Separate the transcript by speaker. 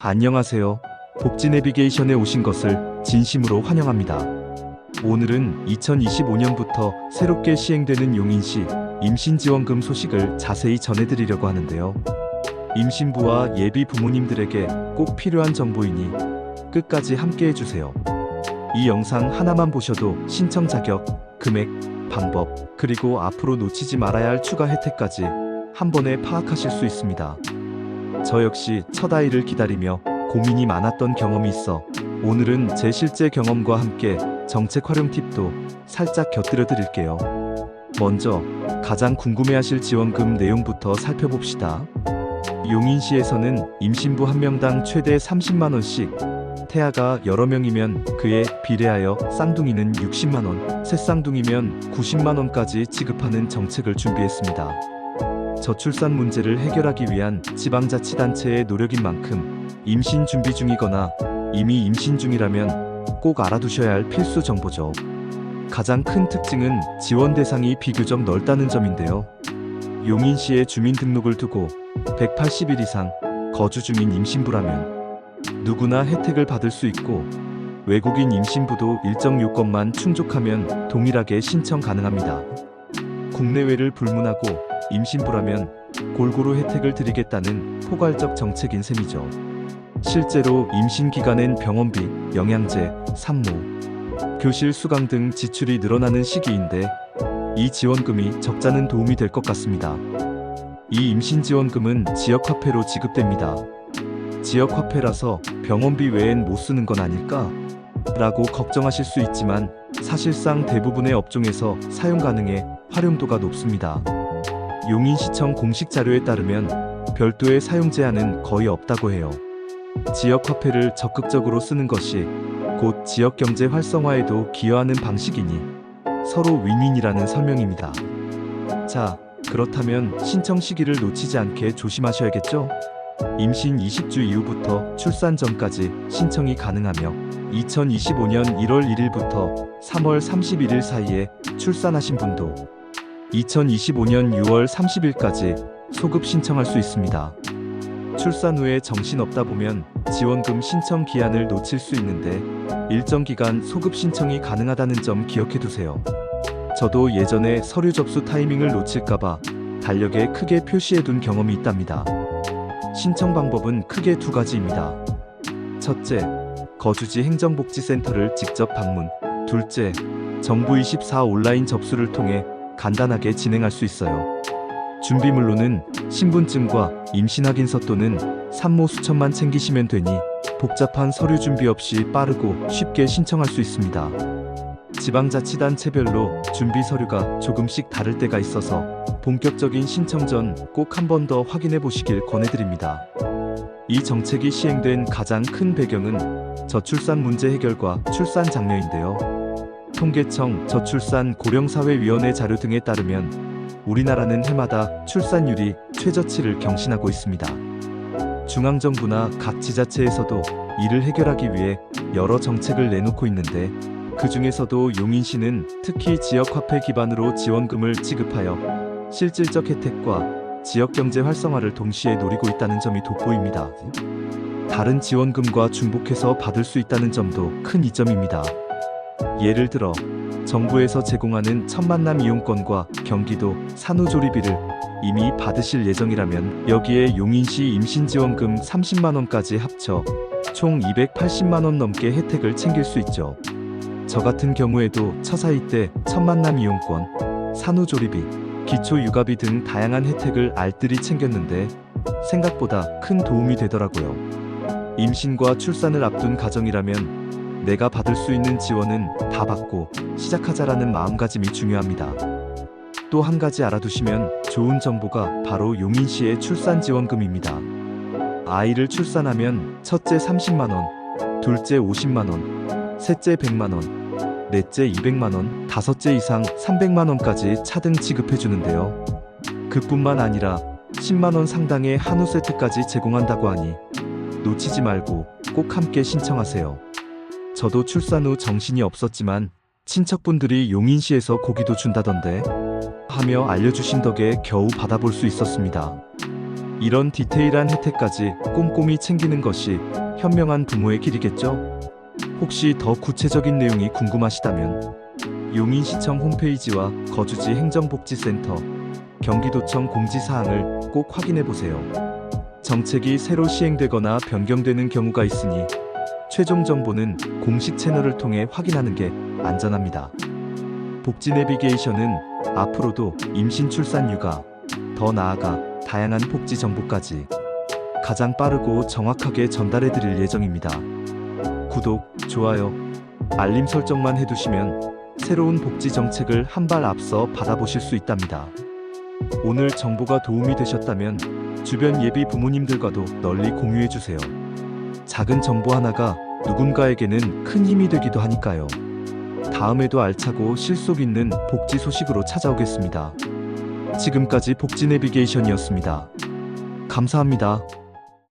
Speaker 1: 안녕하세요. 복지 내비게이션에 오신 것을 진심으로 환영합니다. 오늘은 2025년부터 새롭게 시행되는 용인시 임신지원금 소식을 자세히 전해드리려고 하는데요. 임신부와 예비 부모님들에게 꼭 필요한 정보이니 끝까지 함께 해주세요. 이 영상 하나만 보셔도 신청 자격, 금액, 방법, 그리고 앞으로 놓치지 말아야 할 추가 혜택까지 한 번에 파악하실 수 있습니다. 저 역시 첫 아이를 기다리며 고민이 많았던 경험이 있어 오늘은 제 실제 경험과 함께 정책 활용 팁도 살짝 곁들여 드릴게요. 먼저 가장 궁금해하실 지원금 내용부터 살펴봅시다. 용인시에서는 임신부 한 명당 최대 30만원씩, 태아가 여러 명이면 그에 비례하여 쌍둥이는 60만원, 셋쌍둥이면 90만원까지 지급하는 정책을 준비했습니다. 저출산 문제를 해결하기 위한 지방자치단체의 노력인 만큼 임신 준비 중이거나 이미 임신 중이라면 꼭 알아두셔야 할 필수 정보죠. 가장 큰 특징은 지원 대상이 비교적 넓다는 점인데요. 용인시에 주민등록을 두고 180일 이상 거주 중인 임신부라면 누구나 혜택을 받을 수 있고, 외국인 임신부도 일정 요건만 충족하면 동일하게 신청 가능합니다. 국내외를 불문하고 임신부라면 골고루 혜택을 드리겠다는 포괄적 정책인 셈이죠. 실제로 임신 기간엔 병원비, 영양제, 산모, 교실 수강 등 지출이 늘어나는 시기인데 이 지원금이 적잖은 도움이 될 것 같습니다. 이 임신지원금은 지역화폐로 지급됩니다. 지역화폐라서 병원비 외엔 못 쓰는 건 아닐까? 라고 걱정하실 수 있지만 사실상 대부분의 업종에서 사용 가능해 활용도가 높습니다. 용인시청 공식 자료에 따르면 별도의 사용 제한은 거의 없다고 해요. 지역화폐를 적극적으로 쓰는 것이 곧 지역경제 활성화에도 기여하는 방식이니 서로 윈윈이라는 설명입니다. 자, 그렇다면 신청 시기를 놓치지 않게 조심하셔야겠죠? 임신 20주 이후부터 출산 전까지 신청이 가능하며 2025년 1월 1일부터 3월 31일 사이에 출산하신 분도 2025년 6월 30일까지 소급 신청할 수 있습니다. 출산 후에 정신없다 보면 지원금 신청 기한을 놓칠 수 있는데 일정 기간 소급 신청이 가능하다는 점 기억해 두세요. 저도 예전에 서류 접수 타이밍을 놓칠까봐 달력에 크게 표시해둔 경험이 있답니다. 신청 방법은 크게 두 가지입니다. 첫째, 거주지 행정복지센터를 직접 방문. 둘째, 정부24 온라인 접수를 통해 간단하게 진행할 수 있어요. 준비물로는 신분증과 임신확인서 또는 산모 수첩만 챙기시면 되니 복잡한 서류 준비 없이 빠르고 쉽게 신청할 수 있습니다. 지방자치단체별로 준비 서류가 조금씩 다를 때가 있어서 본격적인 신청 전 꼭 한 번 더 확인해 보시길 권해드립니다. 이 정책이 시행된 가장 큰 배경은 저출산 문제 해결과 출산 장려인데요. 통계청 저출산 고령사회위원회 자료 등에 따르면 우리나라는 해마다 출산율이 최저치를 경신하고 있습니다. 중앙정부나 각 지자체에서도 이를 해결하기 위해 여러 정책을 내놓고 있는데 그 중에서도 용인시는 특히 지역화폐 기반으로 지원금을 지급하여 실질적 혜택과 지역경제 활성화를 동시에 노리고 있다는 점이 돋보입니다. 다른 지원금과 중복해서 받을 수 있다는 점도 큰 이점입니다. 예를 들어 정부에서 제공하는 첫 만남 이용권과 경기도 산후조리비를 이미 받으실 예정이라면 여기에 용인시 임신지원금 30만원까지 합쳐 총 280만원 넘게 혜택을 챙길 수 있죠. 저 같은 경우에도 처사이 때 첫 만남 이용권, 산후조리비, 기초육아비 등 다양한 혜택을 알뜰히 챙겼는데 생각보다 큰 도움이 되더라고요. 임신과 출산을 앞둔 가정이라면 내가 받을 수 있는 지원은 다 받고 시작하자라는 마음가짐이 중요합니다. 또 한 가지 알아두시면 좋은 정보가 바로 용인시의 출산지원금입니다. 아이를 출산하면 첫째 30만원, 둘째 50만원, 셋째 100만원, 넷째 200만원, 다섯째 이상 300만원까지 차등 지급해주는데요. 그뿐만 아니라 10만원 상당의 한우 세트까지 제공한다고 하니 놓치지 말고 꼭 함께 신청하세요. 저도 출산 후 정신이 없었지만 친척분들이 용인시에서 고기도 준다던데 하며 알려주신 덕에 겨우 받아볼 수 있었습니다. 이런 디테일한 혜택까지 꼼꼼히 챙기는 것이 현명한 부모의 길이겠죠? 혹시 더 구체적인 내용이 궁금하시다면 용인시청 홈페이지와 거주지 행정복지센터, 경기도청 공지사항을 꼭 확인해보세요. 정책이 새로 시행되거나 변경되는 경우가 있으니 최종 정보는 공식 채널을 통해 확인하는 게 안전합니다. 복지 내비게이션은 앞으로도 임신, 출산, 육아, 더 나아가 다양한 복지 정보까지 가장 빠르고 정확하게 전달해 드릴 예정입니다. 구독, 좋아요, 알림 설정만 해두시면 새로운 복지 정책을 한 발 앞서 받아보실 수 있답니다. 오늘 정보가 도움이 되셨다면 주변 예비 부모님들과도 널리 공유해 주세요. 작은 정보 하나가 누군가에게는 큰 힘이 되기도 하니까요. 다음에도 알차고 실속 있는 복지 소식으로 찾아오겠습니다. 지금까지 복지 내비게이션이었습니다. 감사합니다.